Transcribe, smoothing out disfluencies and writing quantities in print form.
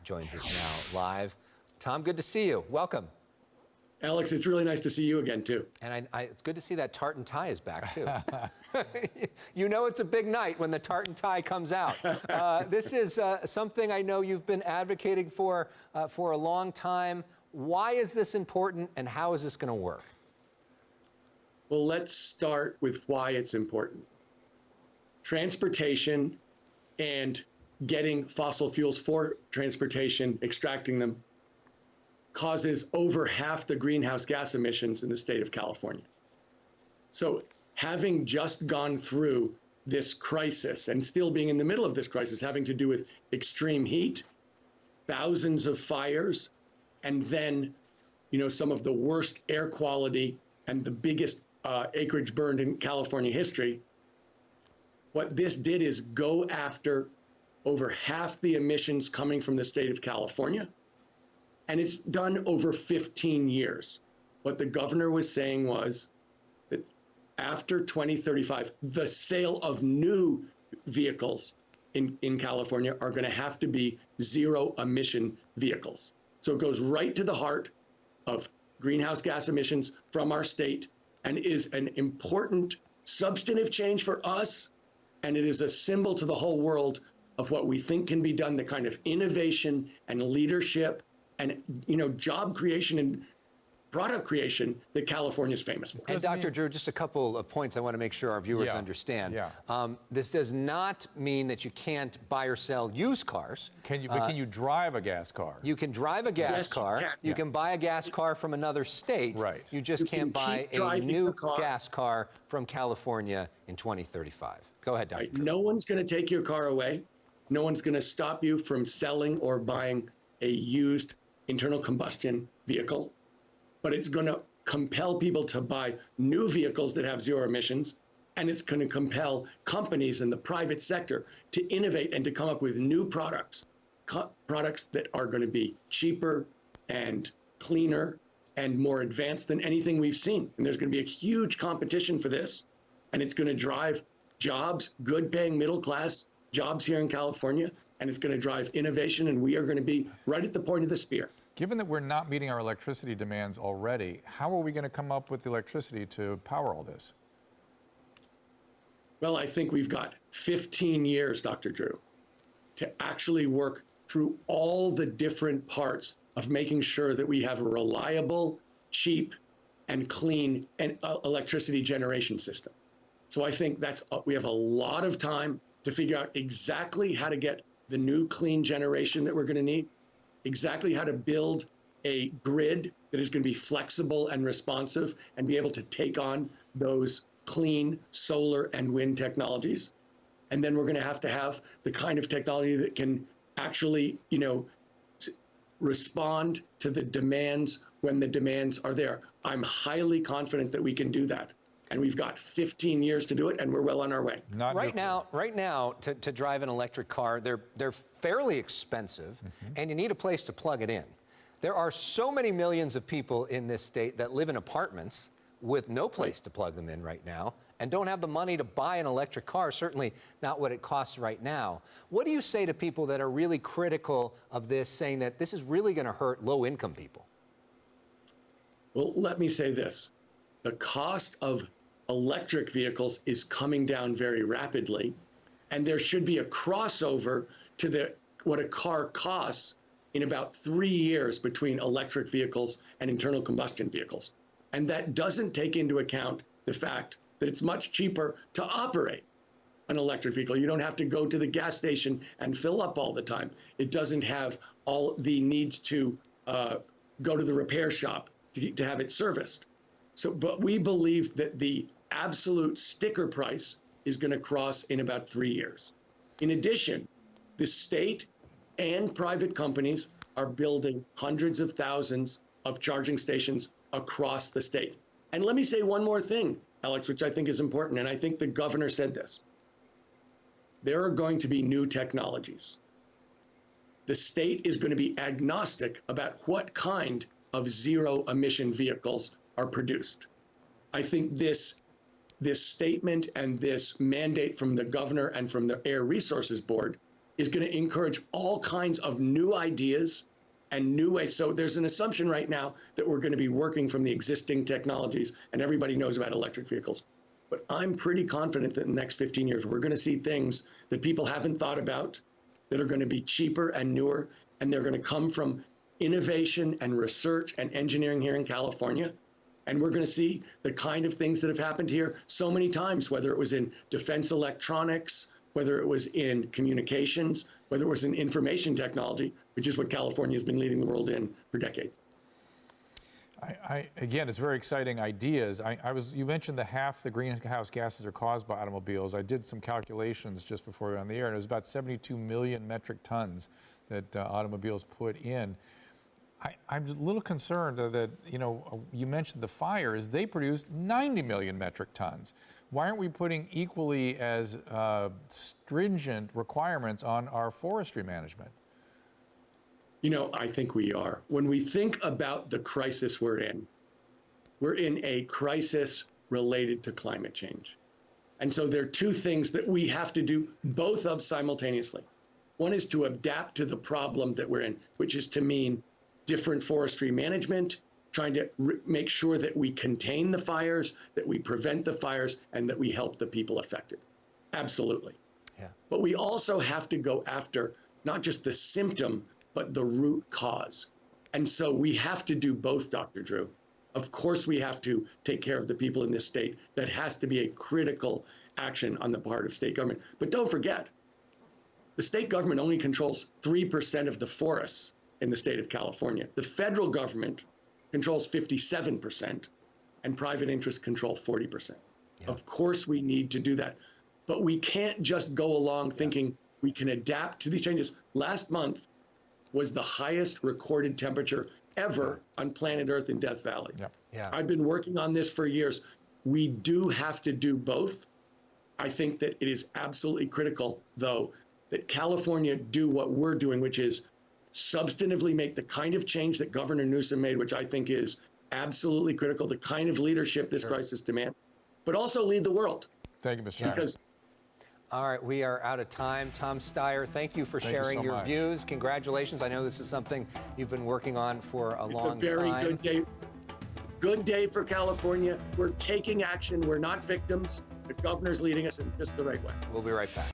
joins us now live. Tom, good to see you. Welcome. Alex, it's really nice to see you again, too. And it's good to see that tartan tie is back, too. You know it's a big night when the tartan tie comes out. This is something I know you've been advocating for a long time. Why is this important, and how is this going to work? Well, let's start with why it's important. Transportation and getting fossil fuels for transportation, extracting them, causes over half the greenhouse gas emissions in the state of California. So having just gone through this crisis and still being in the middle of this crisis, having to do with extreme heat, thousands of fires, and then, some of the worst air quality and the biggest acreage burned in California history, what this did is go after over half the emissions coming from the state of California. And it's done over 15 years. What the governor was saying was that after 2035, the sale of new vehicles in California are going to have to be zero emission vehicles. So it goes right to the heart of greenhouse gas emissions from our state and is an important substantive change for us. And it is a symbol to the whole world of what we think can be done, the kind of innovation and leadership and job creation and product creation that California is famous for. And Dr. Drew, just a couple of points I want to make sure our viewers understand. This does not mean that you can't buy or sell used cars. Can you drive a gas car? You can drive a gas car. You can buy a gas car from another state. Right. You just can't buy a new gas car from California in 2035. Go ahead, Dr. Drew. No one's going to take your car away. No one's going to stop you from selling or buying a used internal combustion vehicle, but it's going to compel people to buy new vehicles that have zero emissions, and it's going to compel companies in the private sector to innovate and to come up with new products that are going to be cheaper and cleaner and more advanced than anything we've seen. And there's going to be a huge competition for this, and it's going to drive jobs, good-paying middle-class jobs here in California, and it's going to drive innovation, and we are going to be right at the point of the spear. Given that we're not meeting our electricity demands already, how are we going to come up with the electricity to power all this? Well, I think we've got 15 years, Dr. Drew, to actually work through all the different parts of making sure that we have a reliable, cheap, and clean electricity generation system. So I think we have a lot of time to figure out exactly how to get the new clean generation that we're going to need, exactly how to build a grid that is going to be flexible and responsive and be able to take on those clean solar and wind technologies. And then we're going to have the kind of technology that can actually, respond to the demands when the demands are there. I'm highly confident that we can do that. And we've got 15 years to do it, and we're well on our way. Right now, to drive an electric car, they're fairly expensive, and you need a place to plug it in. There are so many millions of people in this state that live in apartments with no place to plug them in right now and don't have the money to buy an electric car, certainly not what it costs right now. What do you say to people that are really critical of this, saying that this is really going to hurt low-income people? Well, let me say this. The cost of electric vehicles is coming down very rapidly, and there should be a crossover to what a car costs in about 3 years between electric vehicles and internal combustion vehicles. And that doesn't take into account the fact that it's much cheaper to operate an electric vehicle. You don't have to go to the gas station and fill up all the time. It doesn't have all the needs to go to the repair shop to have it serviced. But we believe that the absolute sticker price is going to cross in about 3 years. In addition, the state and private companies are building hundreds of thousands of charging stations across the state. And let me say one more thing, Alex, which I think is important, and I think the governor said this. There are going to be new technologies. The state is going to be agnostic about what kind of zero-emission vehicles are produced. I think this statement and this mandate from the governor and from the Air Resources Board is going to encourage all kinds of new ideas and new ways. So there's an assumption right now that we're going to be working from the existing technologies, and everybody knows about electric vehicles. But I'm pretty confident that in the next 15 years, we're going to see things that people haven't thought about that are going to be cheaper and newer, and they're going to come from innovation and research and engineering here in California. And we're going to see the kind of things that have happened here so many times, whether it was in defense electronics, whether it was in communications, whether it was in information technology, which is what California has been leading the world in for decades. Again, it's very exciting ideas. You mentioned that half the greenhouse gases are caused by automobiles. I did some calculations just before we were on the air, and it was about 72 million metric tons that automobiles put in. I'm a little concerned that, you mentioned the fires. They produce 90 million metric tons. Why aren't we putting equally as stringent requirements on our forestry management? I think we are. When we think about the crisis we're in a crisis related to climate change. And so there are two things that we have to do both of simultaneously. One is to adapt to the problem that we're in, which is to mean different forestry management, trying to make sure that we contain the fires, that we prevent the fires, and that we help the people affected. Absolutely. Yeah. But we also have to go after not just the symptom, but the root cause. And so we have to do both, Dr. Drew. Of course, we have to take care of the people in this state. That has to be a critical action on the part of state government. But don't forget, the state government only controls 3% of the forests in the state of California. The federal government controls 57%, and private interests control 40%. Yeah. Of course, we need to do that. But we can't just go along thinking we can adapt to these changes. Last month was the highest recorded temperature ever on planet Earth in Death Valley. Yeah. Yeah. I've been working on this for years. We do have to do both. I think that it is absolutely critical, though, that California do what we're doing, which is substantively make the kind of change that Governor Newsom made, which I think is absolutely critical, the kind of leadership this crisis demands, but also lead the world. Thank you, Mr. Steyer. All right, we are out of time. Tom Steyer, thank you for sharing your views. Congratulations. I know this is something you've been working on for a long time. It's a very good day. Good day for California. We're taking action. We're not victims. The governor's leading us in just the right way. We'll be right back.